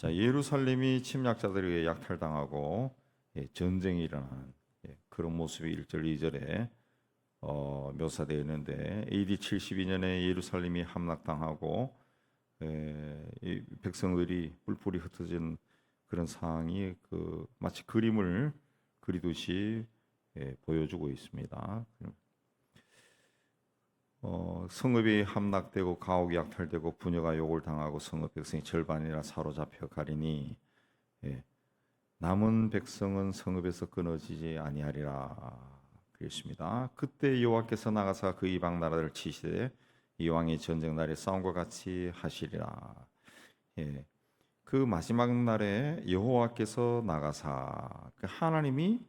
자, 예루살렘이 침략자들에 의해 약탈당하고 전쟁이 일어나는 그런 모습이 1절, 2절에 묘사되어 있는데 AD 72년에 예루살렘이 함락당하고 이 백성들이 뿔뿔이 흩어진 그런 상황이 마치 그림을 그리듯이 보여주고 있습니다. 성읍이 함락되고 가옥이 약탈되고 부녀가 욕을 당하고 성읍 백성이 절반이나 사로잡혀 가리니 남은 백성은 성읍에서 끊어지지 아니하리라 그랬습니다. 그때 여호와께서 나가사 그 이방 나라를 치시되 이 왕이 전쟁 날에 싸움과 같이 하시리라. 그 마지막 날에 여호와께서 나가사, 하나님이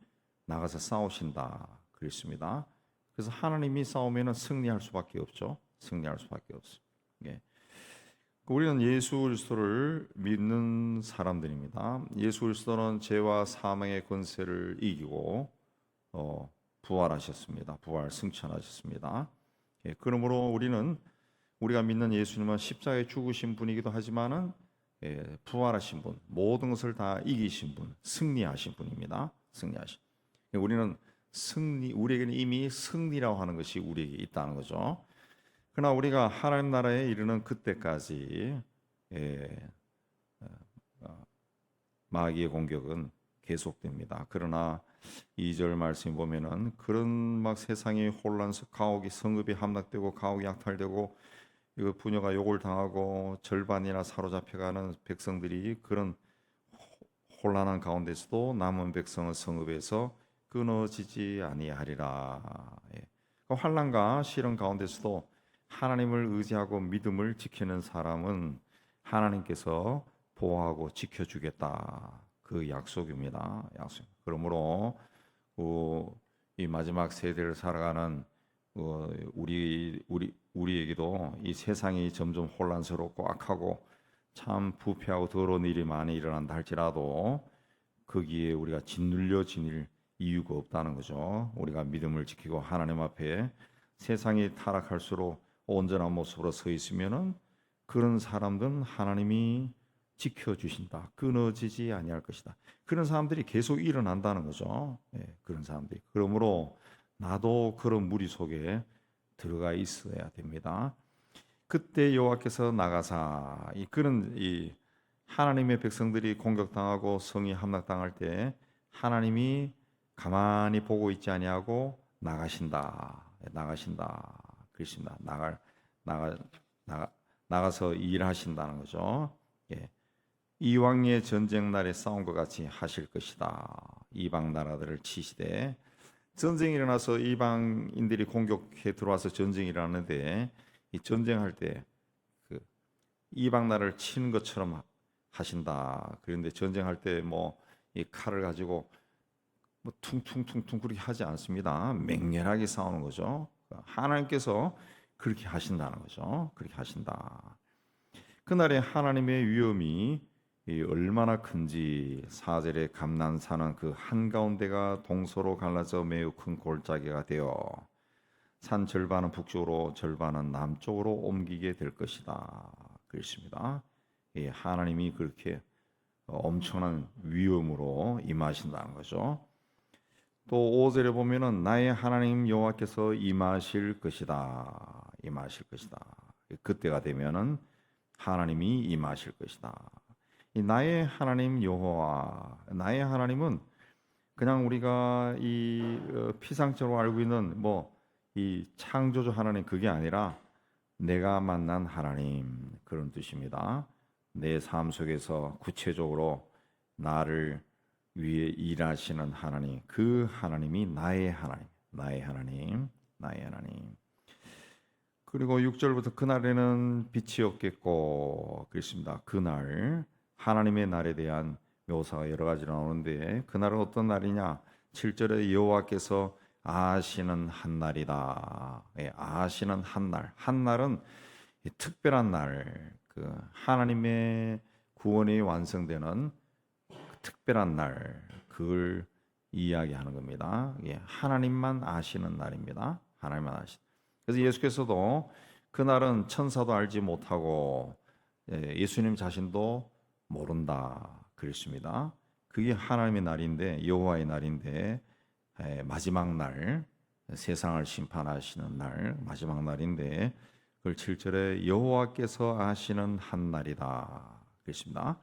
나가서 싸우신다 그랬습니다. 그래서 하나님이 싸우면은 승리할 수밖에 없죠. 승리할 수밖에 없어. 우리는 예수 그리스도를 믿는 사람들입니다. 예수 그리스도는 죄와 사망의 권세를 이기고 부활하셨습니다. 부활 승천하셨습니다. 그러므로 우리가 믿는 예수님은 십자가에 죽으신 분이기도 하지만은 부활하신 분, 모든 것을 다 이기신 분, 승리하신 분입니다. 승리하신. 우리에게는 이미 승리라고 하는 것이 우리에게 있다는 거죠. 그러나 우리가 하나님 나라에 이르는 그때까지 마귀의 공격은 계속됩니다. 그러나 2절 말씀 보면은 그런 막 세상이 혼란스, 가옥이 성읍이 함락되고 가옥이 약탈되고 이거 부녀가 욕을 당하고 절반이나 사로잡혀가는 백성들이 그런 혼란한 가운데서도 남은 백성은 성읍에서 끊어지지 아니하리라. 환난과 시련 가운데서도 하나님을 의지하고 믿음을 지키는 사람은 하나님께서 보호하고 지켜주겠다. 그 약속입니다. 약속. 그러므로 이 마지막 세대를 살아가는 우리에게도 이 세상이 점점 혼란스럽고 악하고 참 부패하고 더러운 일이 많이 일어난다 할지라도 거기에 우리가 짓눌려 지닐 이유가 없다는 거죠. 우리가 믿음을 지키고 하나님 앞에 세상이 타락할수록 온전한 모습으로 서 있으면은 그런 사람들은 하나님이 지켜주신다. 끊어지지 아니할 것이다. 그런 사람들이 계속 일어난다는 거죠. 그런 사람들이. 그러므로 나도 그런 무리 속에 들어가 있어야 됩니다. 그때 여호와께서 나가사 이 하나님의 백성들이 공격당하고 성이 함락당할 때 하나님이 가만히 보고 있지 아니하고 나가신다. 그렇습니다. 나가서 일하신다는 거죠. 이왕의 전쟁 날에 싸움과 같이 하실 것이다. 이방 나라들을 치시되 전쟁이 일어나서 이방인들이 공격해 들어와서 전쟁이 일어나는데 이 전쟁할 때 이방 나라를 치는 것처럼 하신다. 그런데 전쟁할 때 이 칼을 가지고 퉁퉁퉁퉁 그렇게 하지 않습니다. 맹렬하게 싸우는 거죠. 하나님께서 그렇게 하신다는 거죠. 그렇게 하신다. 그날에 하나님의 위엄이 얼마나 큰지 4절에 감난산은 그 한가운데가 동서로 갈라져 매우 큰 골짜기가 되어 산 절반은 북쪽으로 절반은 남쪽으로 옮기게 될 것이다. 그렇습니다. 하나님이 그렇게 엄청난 위엄으로 임하신다는 거죠. 또 5절에 보면은 나의 하나님 여호와께서 임하실 것이다. 임하실 것이다. 그때가 되면은 하나님이 임하실 것이다. 이 나의 하나님 여호와, 나의 하나님은 그냥 우리가 이 피상적으로 알고 있는 이 창조주 하나님 그게 아니라 내가 만난 하나님 그런 뜻입니다. 내 삶 속에서 구체적으로 나를 위해 일하시는 하나님, 그 하나님이 나의 하나님, 나의 하나님, 나의 하나님. 그리고 6절부터 그날에는 빛이 없겠고 그렇습니다. 그날 하나님의 날에 대한 묘사가 여러 가지 나오는데 그날은 어떤 날이냐? 7절에 여호와께서 아시는 한 날이다. 아시는 한 날. 한 날은 특별한 날, 하나님의 구원이 완성되는 특별한 날, 그걸 이야기하는 겁니다. 하나님만 아시는 날입니다. 하나님만 아시. 그래서 예수께서도 그날은 천사도 알지 못하고 예수님 자신도 모른다 그랬습니다. 그게 하나님의 날인데, 여호와의 날인데, 마지막 날, 세상을 심판하시는 날, 마지막 날인데, 그걸 7절에 여호와께서 아시는 한 날이다 그랬습니다.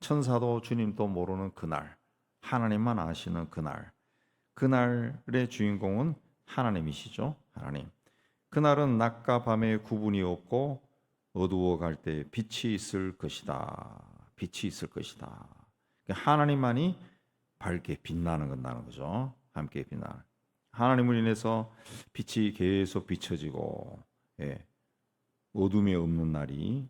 천사도 주님도 모르는 그날, 하나님만 아시는 그날, 그날의 주인공은 하나님이시죠. 하나님. 그날은 낮과 밤의 구분이 없고 어두워 갈 때 빛이 있을 것이다. 빛이 있을 것이다. 하나님만이 밝게 빛나는 건다는 거죠. 함께 빛나는. 하나님을 인해서 빛이 계속 비춰지고, 어둠이 없는 날이,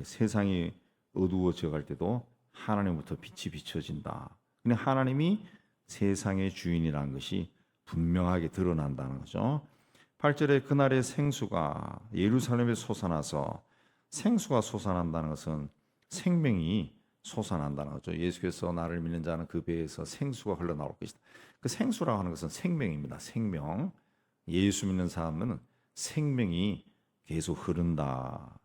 세상이 어두워져 갈 때도 하나님부터 빛이 비춰진다. 근데 하나님이 세상의 주인이라는 것이 분명하게 드러난다는 거죠. 8절에 그날의 생수가 예루살렘에 솟아나서, 생수가 솟아난다는 것은 생명이 솟아난다는 거죠. 예수께서 나를 믿는 자는 그 배에서 생수가 흘러나올 것이다. 그 생수라고 하는 것은 생명입니다. 생명. 예수 믿는 사람은 생명이 계속 흐른다.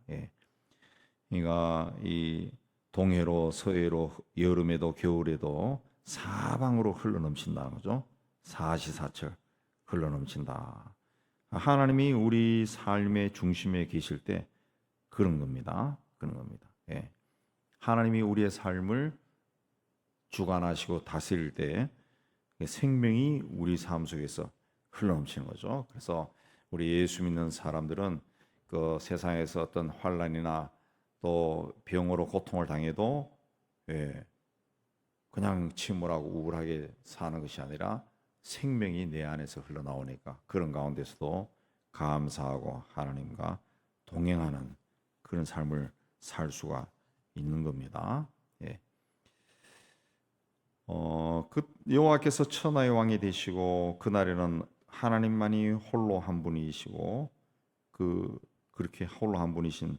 그러니까 이 동해로 서해로 여름에도 겨울에도 사방으로 흘러넘친다는 거죠. 사시사철 흘러넘친다. 하나님이 우리 삶의 중심에 계실 때 그런 겁니다. 그런 겁니다. 하나님이 우리의 삶을 주관하시고 다스릴 때 생명이 우리 삶 속에서 흘러넘치는 거죠. 그래서 우리 예수 믿는 사람들은 그 세상에서 어떤 환난이나 또 병으로 고통을 당해도 그냥 침울하고 우울하게 사는 것이 아니라 생명이 내 안에서 흘러나오니까 그런 가운데서도 감사하고 하나님과 동행하는 그런 삶을 살 수가 있는 겁니다. 그 여호와께서 천하의 왕이 되시고 그날에는 하나님만이 홀로 한 분이시고 그렇게 홀로 한 분이신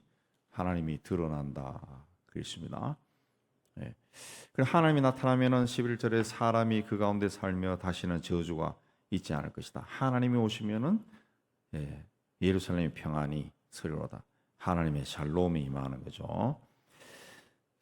하나님이 드러난다 그랬습니다. 하나님이 나타나면은 11절에 사람이 그 가운데 살며 다시는 저주가 있지 않을 것이다. 하나님이 오시면은 예루살렘의 평안이 서리로다. 하나님의 샬롬이 임하는 거죠.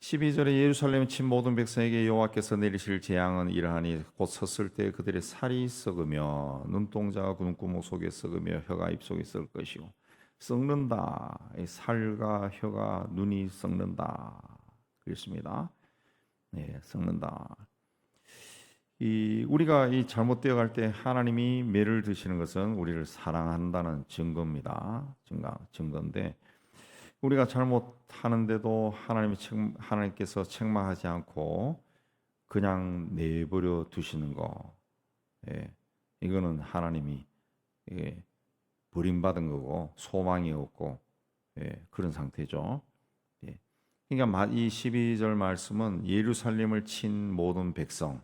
12절에 예루살렘에 친 모든 백성에게 여호와께서 내리실 재앙은 이러하니 곧 섰을 때 그들의 살이 썩으며 눈동자가 눈구멍 속에 썩으며 혀가 입 속에 썩을 것이고 썩는다. 살과 혀가 눈이 썩는다. 그렇습니다. 썩는다. 우리가 잘못되어 갈 때 하나님이 매를 드시는 것은 우리를 사랑한다는 증거입니다. 증거인데 우리가 잘못하는데도 하나님께서 책망하지 않고 그냥 내버려 두시는 거, 이거는 하나님이 버림받은 거고 소망이 없고 그런 상태죠. 그러니까 이 12절 말씀은 예루살렘을 친 모든 백성,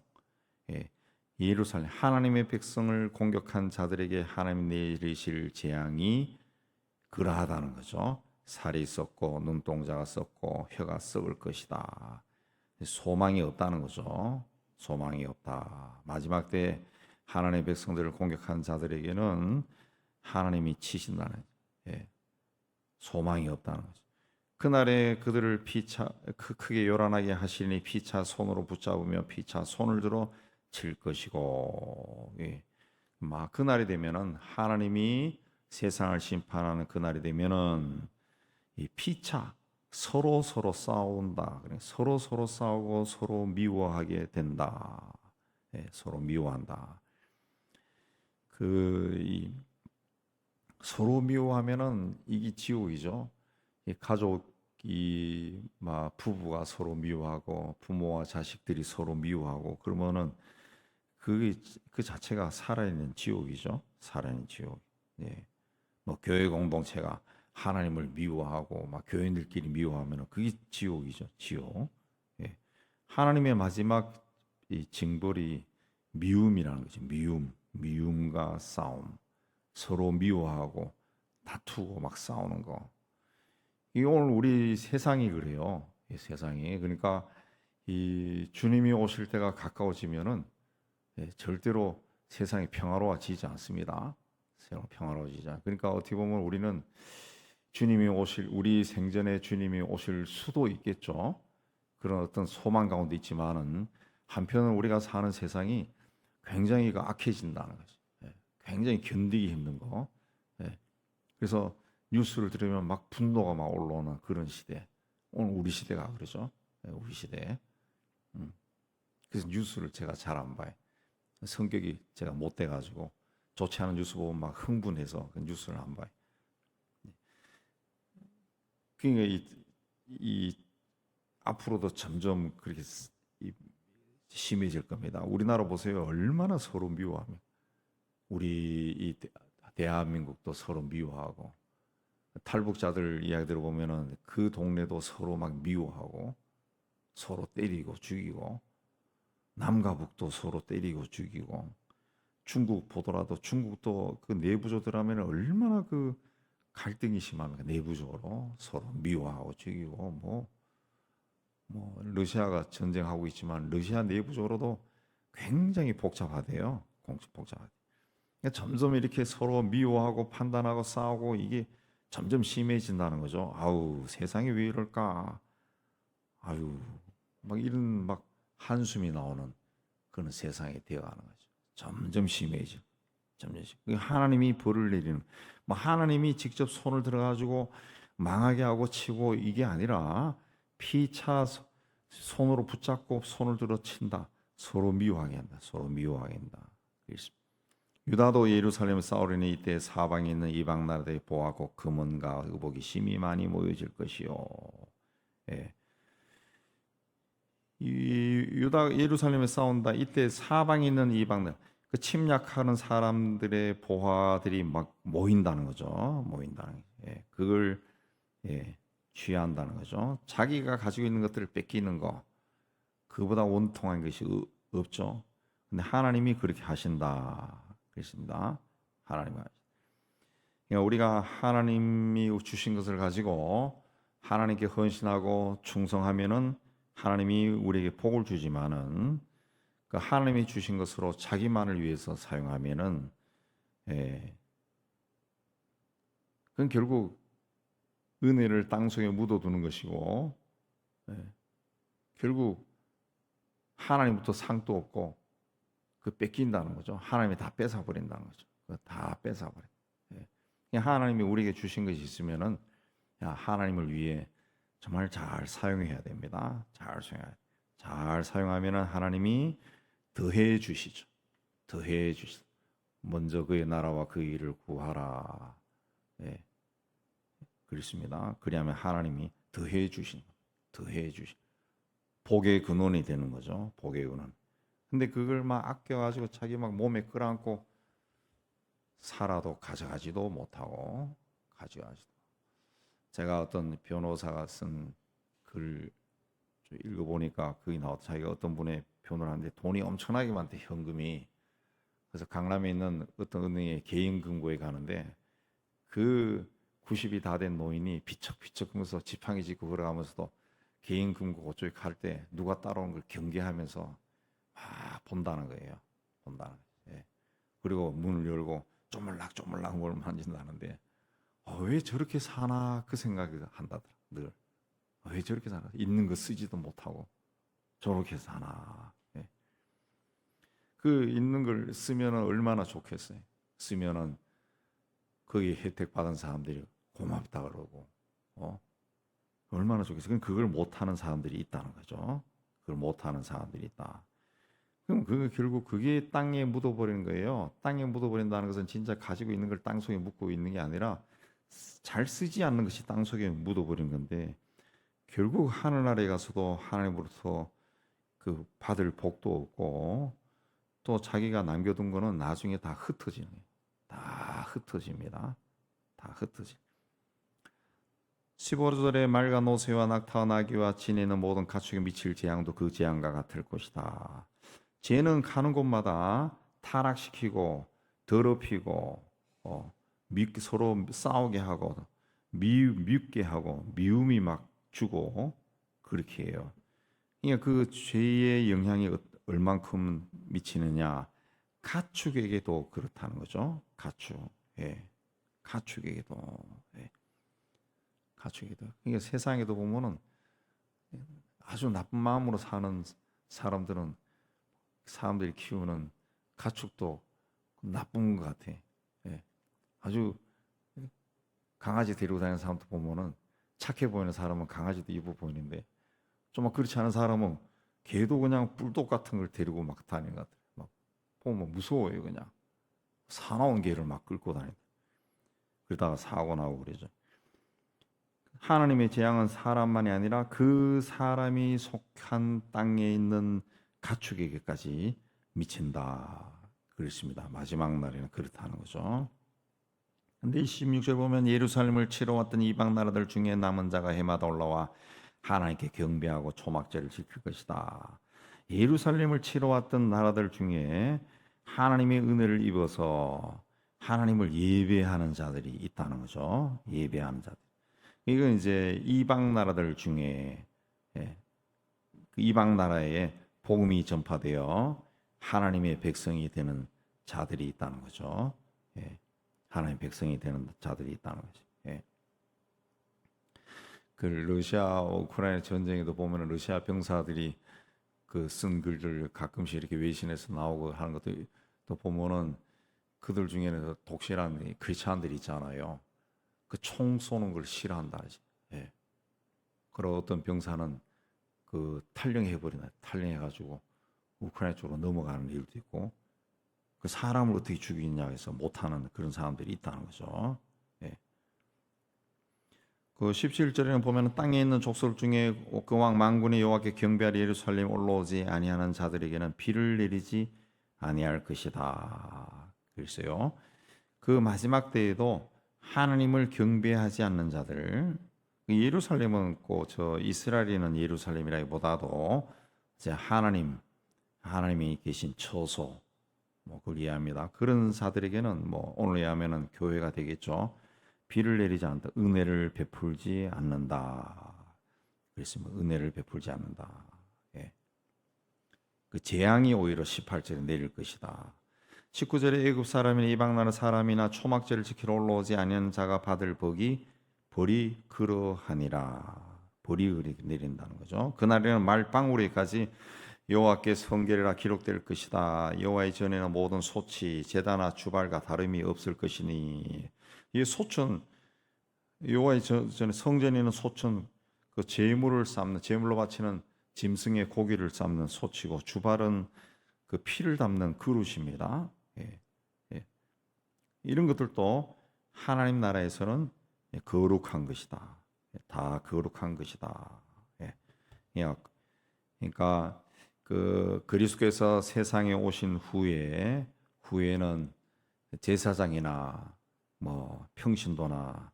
예루살렘 하나님의 백성을 공격한 자들에게 하나님 내리실 재앙이 그러하다는 거죠. 살이 썩고 눈동자가 썩고 혀가 썩을 것이다. 소망이 없다는 거죠. 소망이 없다. 마지막 때 하나님의 백성들을 공격한 자들에게는 하나님이 치신다는 소망이 없다는 거죠. 그날에 그들을 크게 요란하게 하시니 피차 손으로 붙잡으며 피차 손을 들어 칠 것이고, 그날이 되면은 하나님이 세상을 심판하는 그날이 되면은 이 피차 서로 싸운다. 서로 싸우고 서로 미워하게 된다. 서로 미워한다. 서로 미워하면은 이게 지옥이죠. 가족이 부부가 서로 미워하고 부모와 자식들이 서로 미워하고 그러면은 그 자체가 살아있는 지옥이죠. 살아있는 지옥. 교회 공동체가 하나님을 미워하고 교인들끼리 미워하면 그게 지옥이죠. 지옥. 하나님의 마지막 이 징벌이 미움이라는 거죠. 미움과 싸움. 서로 미워하고 다투고 싸우는 거. 이 오늘 우리 세상이 그래요. 이 세상이. 그러니까 이 주님이 오실 때가 가까워지면은 절대로 세상이 평화로워지지 않습니다. 평화로워지지 않. 그러니까 어떻게 보면 우리는 우리 생전에 주님이 오실 수도 있겠죠. 그런 어떤 소망 가운데 있지만은 한편은 우리가 사는 세상이 굉장히 악해진다는 거죠. 예, 굉장히 견디기 힘든 거. 예, 그래서 뉴스를 들으면 막 분노가 막 올라오는 그런 시대. 오늘 우리 시대가 그러죠. 예, 우리 시대. 음, 그래서 뉴스를 제가 잘 안 봐요. 성격이 제가 못 돼가지고 좋지 않은 뉴스 보면 막 흥분해서 그 뉴스를 안 봐요. 그러니까 이 앞으로도 점점 그렇게 심해질 겁니다. 우리나라 보세요. 얼마나 서로 미워하며 우리 이 대한민국도 서로 미워하고 탈북자들 이야기 들어보면은 그 동네도 서로 막 미워하고 서로 때리고 죽이고 남과 북도 서로 때리고 죽이고 중국 보더라도 중국도 그 내부조들 하면 얼마나 그 갈등이 심합니까? 내부적으로 서로 미워하고 죽이고 뭐 러시아가 전쟁하고 있지만 러시아 내부적으로도 굉장히 복잡하대요. 복잡하대. 그러니까 점점 이렇게 서로 미워하고 판단하고 싸우고 이게 점점 심해진다는 거죠. 아우 세상이 왜 이럴까? 아유 막 이런 막 한숨이 나오는 그런 세상이 되어가는 거죠. 점점 심해져. 점점 심. 하나님이 벌을 내리는. 뭐 하나님이 직접 손을 들어가지고 망하게 하고 치고 이게 아니라 피차 손으로 붙잡고 손을 들어 친다. 서로 미워하게 한다. 서로 미워하게 한다. 유다도 예루살렘을 싸우려니 이때 사방에 있는 이방 나라들의 보하고 금은과 의복이 심히 많이 모여질 것이요. 예. 이 유다 예루살렘에 싸운다. 이때 사방에 있는 이방들 그 침략하는 사람들의 보화들이 막 모인다는 거죠. 모인다는. 예. 그걸 예. 취한다는 거죠. 자기가 가지고 있는 것들을 뺏기는 거 그보다 원통한 것이 없죠. 근데 하나님이 그렇게 하신다. 그렇습니다. 하나님. 그러니까 우리가 하나님이 주신 것을 가지고 하나님께 헌신하고 충성하면은 하나님이 우리에게 복을 주지만은 그 하나님이 주신 것으로 자기만을 위해서 사용하면은 그건 결국 은혜를 땅속에 묻어두는 것이고 결국 하나님부터 상도 없고 그 뺏긴다는 거죠. 하나님이 다 뺏어버린다는 거죠. 다 뺏어버려. 하나님이 우리에게 주신 것이 있으면은 하나님을 위해 정말 잘 사용해야 됩니다. 잘 사용하면은 하나님이 더해 주시죠. 더해 주시죠. 먼저 그의 나라와 그 일을 구하라. 그렇습니다. 그리하면 하나님이 더해 주신 복의 근원이 되는 거죠. 복의 근원. 근데 그걸 막 아껴가지고 자기 막 몸에 끌어안고 살아도 가져가지도 못하고 제가 어떤 변호사가 쓴 글 읽어보니까 거기 나왔 자기가 어떤 분의 변호를 하는데 돈이 엄청나게 많대 현금이. 그래서 강남에 있는 어떤 은행에 개인 금고에 가는데 그 90이 다 된 노인이 비척비척 하면서 지팡이 짚고 걸어가면서도 개인 금고 그쪽에 갈 때 누가 따라오는 걸 경계하면서 막 본다는 거예요. 본다는 거예요. 예. 그리고 문을 열고 쪼물락쪼물락 뭘 만진다는데 왜 저렇게 사나 그 생각을 한다더라. 늘. 왜 저렇게 사나? 있는 거 쓰지도 못하고 저렇게 사나. 예. 그 있는 걸 쓰면 얼마나 좋겠어요. 쓰면은 거기 혜택 받은 사람들이 고맙다 그러고 얼마나 좋겠어요. 그걸 못하는 사람들이 있다는 거죠. 그걸 못하는 사람들이 있다. 그럼 결국 그게 땅에 묻어버리는 거예요. 땅에 묻어버린다는 것은 진짜 가지고 있는 걸 땅속에 묻고 있는 게 아니라 잘 쓰지 않는 것이 땅속에 묻어버린 건데 결국 하늘나라에 가서도 하나님으로부터 그 받을 복도 없고 또 자기가 남겨둔 거는 나중에 다 흩어지는 거예요. 다 흩어집니다. 다 흩어지. 15절에 말과 노새와 낙타와 나귀와 지내는 모든 가축에 미칠 재앙도 그 재앙과 같을 것이다. 죄는 가는 곳마다 타락시키고 더럽히고 서로 싸우게 하고 밉게 하고 미움이 막 주고 그렇게 해요. 그러니까 그 죄의 영향이 얼만큼 미치느냐 가축에게도 그렇다는 거죠. 가축. 예. 가축에게도. 예. 가축에게도. 그러니까 세상에도 보면은 아주 나쁜 마음으로 사는 사람들은 사람들이 키우는 가축도 나쁜 것 같아. 예. 아주 강아지 데리고 다니는 사람도 보면은 착해 보이는 사람은 강아지도 이뻐 보이는데 좀 그렇지 않은 사람은 걔도 그냥 뿔독 같은 걸 데리고 막 다니는 것 같아. 막 보면 무서워요 그냥. 사나운 개를 막 끌고 다니고 그러다가 사고 나고 그러죠. 하나님의 재앙은 사람만이 아니라 그 사람이 속한 땅에 있는 가축에게까지 미친다. 그렇습니다. 마지막 날에는 그렇다는 거죠. 근데 16절 보면 예루살렘을 치러 왔던 이방 나라들 중에 남은 자가 해마다 올라와 하나님께 경배하고 초막제를 지킬 것이다. 예루살렘을 치러 왔던 나라들 중에 하나님의 은혜를 입어서 하나님을 예배하는 자들이 있다는 거죠. 예배하는 자들. 이건 이제 이방 나라들 중에 예, 그 이방 나라에 복음이 전파되어 하나님의 백성이 되는 자들이 있다는 거죠. 예, 하나님의 백성이 되는 자들이 있다는 거죠. 예. 그 러시아 우크라이나 전쟁에도 보면 러시아 병사들이 그 쓴 글들 가끔씩 이렇게 외신에서 나오고 하는 것도 또 보면은 그들 중에는 독실한 크리스찬들이 있잖아요. 그 총 쏘는 걸 싫어한다 하지. 예. 그리고 어떤 병사는 그 탈령해버리나 탈령해가지고 우크라이나 쪽으로 넘어가는 일도 있고 그 사람을 어떻게 죽이냐 해서 못하는 그런 사람들이 있다는 거죠. 예. 그 17절에는 보면 땅에 있는 족속 중에 그 왕 만군의 여호와께 경배하리 예루살렘 올라오지 아니하는 자들에게는 비를 내리지 아니할 것이다. 글쎄요. 그 마지막 때에도 하나님을 경배하지 않는 자들, 예루살렘은 꼭 저 이스라엘이는 예루살렘이라기보다도 이제 하나님이 계신 처소, 뭐 그걸 이해합니다. 그런 자들에게는 뭐 오늘 이해하면은 교회가 되겠죠. 비를 내리지 않는다, 은혜를 베풀지 않는다. 그랬으면 은혜를 베풀지 않는다. 예. 그 재앙이 오히려 18절에 내릴 것이다. 19절에 애굽 사람이나 이방 나라 사람이나 초막제를 지키러 올라오지 아니하는 자가 받을 복이 벌이 그러하니라. 벌이 내린다는 거죠. 그날에는 말방울이까지 여호와께 성결이라 기록될 것이다. 여호와의 전에는 모든 소치, 제단나 주발과 다름이 없을 것이니. 이 소천, 여호와의 전에 성전에는 소천, 그 제물을 삶는 제물로 바치는 짐승의 고기를 삶는 소치고 주발은 그 피를 담는 그릇입니다. 예, 예. 이런 것들도 하나님 나라에서는 거룩한 것이다. 다 거룩한 것이다. 예. 그러니까 그 그리스도께서 세상에 오신 후에는 제사장이나 뭐 평신도나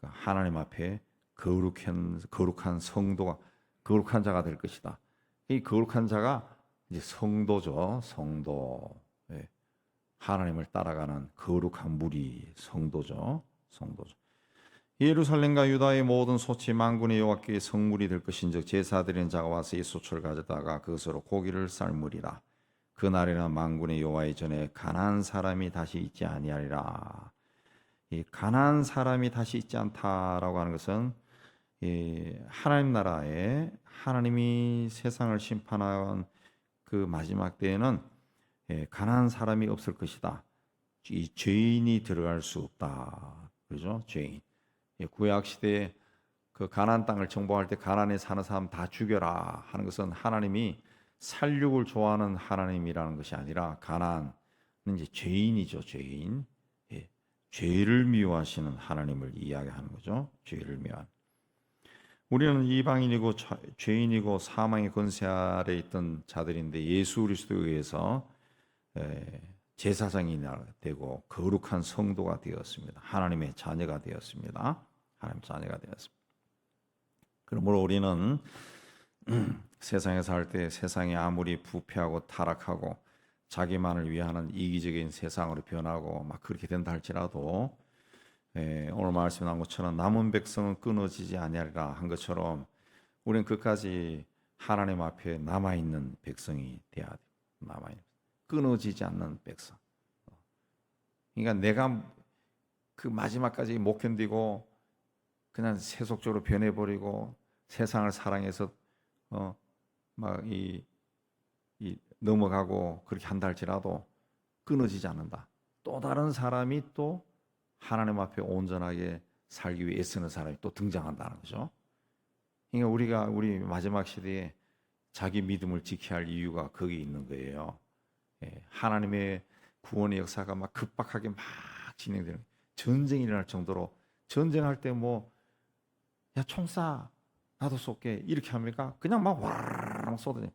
하나님 앞에 거룩한 성도가 거룩한 자가 될 것이다. 이 거룩한 자가 이제 성도죠. 성도. 예. 하나님을 따라가는 거룩한 무리 성도죠. 성도죠. 예루살렘과 유다의 모든 소치 만군의 여호와께 성물이 될 것인즉 제사 드리는 자가 와서 이 소초를 가져다가 그것으로 고기를 삶으리라. 그날에는 만군의 여호와의 전에 가난한 사람이 다시 있지 아니하리라. 이 가난한 사람이 다시 있지 않다라고 하는 것은 하나님 나라에 하나님이 세상을 심판한 그 마지막 때에는 가난한 사람이 없을 것이다. 이 죄인이 들어갈 수 없다. 그죠? 죄인. 구약 시대에 그 가나안 땅을 정복할 때 가나안에 사는 사람 다 죽여라 하는 것은 하나님이 살육을 좋아하는 하나님이라는 것이 아니라 가나안은 이제 죄인이죠, 죄인. 예. 죄를 미워하시는 하나님을 이야기하는 거죠. 죄를 미워하는. 우리는 이방인이고 죄인이고 사망의 권세 아래 있던 자들인데 예수 그리스도에 의해서 제사장이 되고 거룩한 성도가 되었습니다. 하나님의 자녀가 되었습니다. 하나님 자녀가 되었습니다. 그러므로 우리는 세상에 살 때 세상이 아무리 부패하고 타락하고 자기만을 위하는 이기적인 세상으로 변하고 막 그렇게 된다 할지라도 오늘 말씀 나온 것처럼 남은 백성은 끊어지지 아니하리라 한 것처럼 우리는 끝까지 하나님 앞에 남아있는 백성이 돼야 돼. 남아있는 끊어지지 않는 백성. 그러니까 내가 그 마지막까지 못 견디고 그냥 세속적으로 변해버리고 세상을 사랑해서 막 넘어가고 그렇게 한다 할지라도 끊어지지 않는다. 또 다른 사람이 또 하나님 앞에 온전하게 살기 위해 애쓰는 사람이 또 등장한다는 거죠. 그러니까 우리 마지막 시대에 자기 믿음을 지켜야 할 이유가 거기에 있는 거예요. 하나님의 구원의 역사가 막 급박하게 막 진행되는, 전쟁이 일어날 정도로, 전쟁할 때 뭐 야 총 쏴 나도 쏠게 이렇게 합니까? 그냥 막 와르르 쏘더니,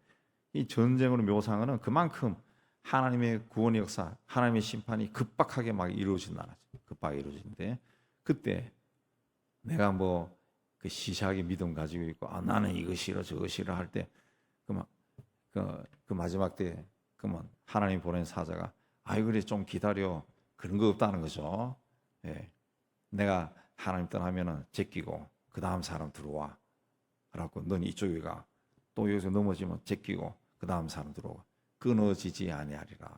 이 전쟁으로 묘사하는 그만큼 하나님의 구원의 역사, 하나님의 심판이 급박하게 막 이루어진다는 거죠. 급하게 이루어지는데, 그때 내가 뭐 그 시시하게 믿음 가지고 있고, 나는 이거 싫어 저거 싫어 할 때, 그 마지막 때 그러면 하나님 보낸 사자가 아이 그래 좀 기다려, 그런 거 없다는 거죠. 내가 하나님 떠나면은 제끼고 그 다음 사람 들어와 라고, 넌 이쪽에 가, 또 여기서 넘어지면 제끼고 그 다음 사람 들어와, 끊어지지 아니하리라.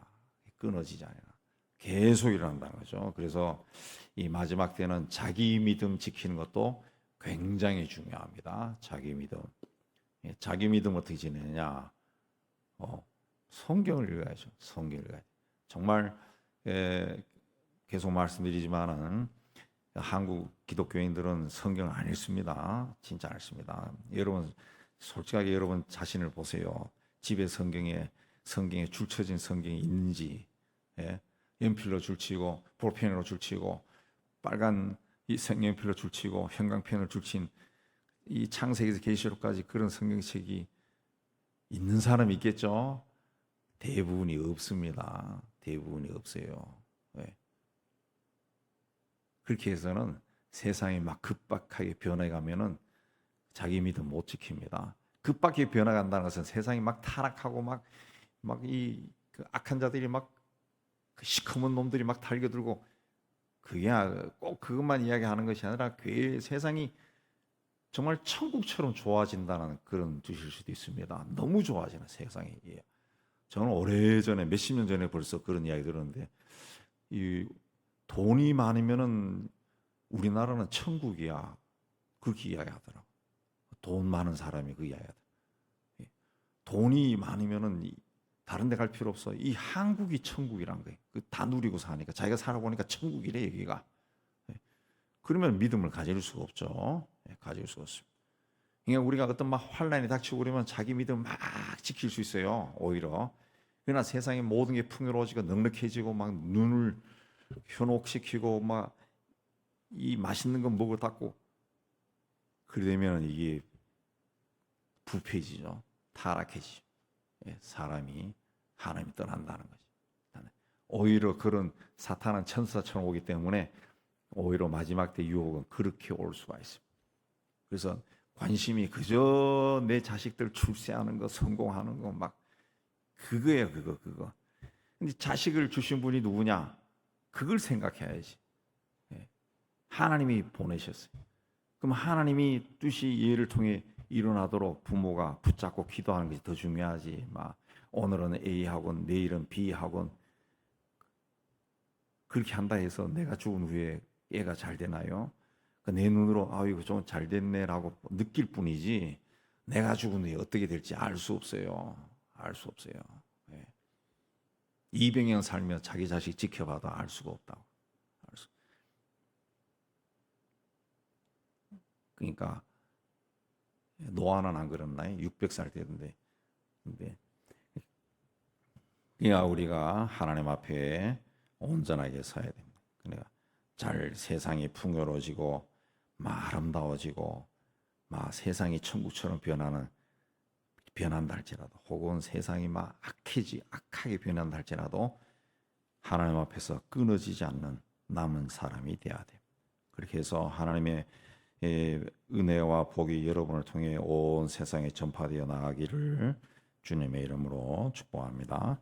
끊어지지 아니하리라. 계속 일어난다는 거죠. 그래서 이 마지막 때는 자기 믿음 지키는 것도 굉장히 중요합니다. 자기 믿음. 자기 믿음 어떻게 지내냐? 성경을 읽어야죠. 성경을 읽어야 돼. 정말 계속 말씀드리지만은 한국 기독교인들은 성경을 안 읽습니다. 진짜 안 읽습니다. 여러분 솔직하게 여러분 자신을 보세요. 집에 성경에 줄 쳐진 성경이 있는지, 연필로 줄치고 볼펜으로 줄치고 빨간 이 색연필로 줄치고 형광펜을 줄친 이 창세기에서 계시록까지 그런 성경책이 있는 사람이 있겠죠? 대부분이 없습니다. 대부분이 없어요. 왜? 그렇게 해서는 세상이 막 급박하게 변해가면은 자기 믿음 못 지킵니다. 급박하게 변해간다는 것은 세상이 막 타락하고 막이 그 악한 자들이 막 그 시커먼 놈들이 막 달겨들고, 그게 꼭 그것만 이야기하는 것이 아니라 세상이 정말 천국처럼 좋아진다는 그런 뜻일 수도 있습니다. 너무 좋아지는 세상이. 저는 오래전에 몇십 년 전에 벌써 그런 이야기 들었는데, 이 돈이 많으면은 우리나라는 천국이야, 그렇게 이야기하더라고. 돈 많은 사람이 그 이야기하더라고. 돈이 많으면은 다른 데 갈 필요 없어. 이 한국이 천국이란 거예요. 다 누리고 사니까, 자기가 살아보니까 천국이래 여기가. 그러면 믿음을 가질 수가 없죠. 가질 수가 없습니다. 그러니까 우리가 어떤 막 환란이 닥치고 그러면 자기 믿음 막 지킬 수 있어요. 오히려. 그러나 세상의 모든 게 풍요로워지고 넉넉해지고 막 눈을 현혹시키고 막 이 맛있는 거 먹어 닦고 그러면 이게 부패지죠. 타락해지죠. 사람이 하나님이 떠난다는 거죠. 오히려 그런 사탄은 천사처럼 오기 때문에 오히려 마지막 때 유혹은 그렇게 올 수가 있습니다. 그래서 관심이 그저 내 자식들 출세하는 거, 성공하는 거 막 그거예요, 그거. 근데 자식을 주신 분이 누구냐? 그걸 생각해야지. 하나님이 보내셨어요. 그럼 하나님이 뜻이 얘를 통해 일어나도록 부모가 붙잡고 기도하는 것이 더 중요하지. 막 오늘은 A 학원, 내일은 B 학원 그렇게 한다 해서 내가 죽은 후에 애가 잘 되나요? 내 눈으로 이거 좀 잘 됐네라고 느낄 뿐이지, 내가 죽은 후에 어떻게 될지 알 수 없어요. 알 수 없어요. 200년 살며 자기 자식 지켜봐도 알 수가 없다고. 그러니까 노아는 안 그랬나요? 600살 되던데. 근데 그러니까 우리가 하나님 앞에 온전하게 서야 됩니다. 그러니까 세상이 풍요로워지고 아름다워지고 세상이 천국처럼 변한다 할지라도, 혹은 세상이 악하게 변한다 할지라도 하나님 앞에서 끊어지지 않는 남은 사람이 되어야 돼요. 그렇게 해서 하나님의 은혜와 복이 여러분을 통해 온 세상에 전파되어 나가기를 주님의 이름으로 축복합니다.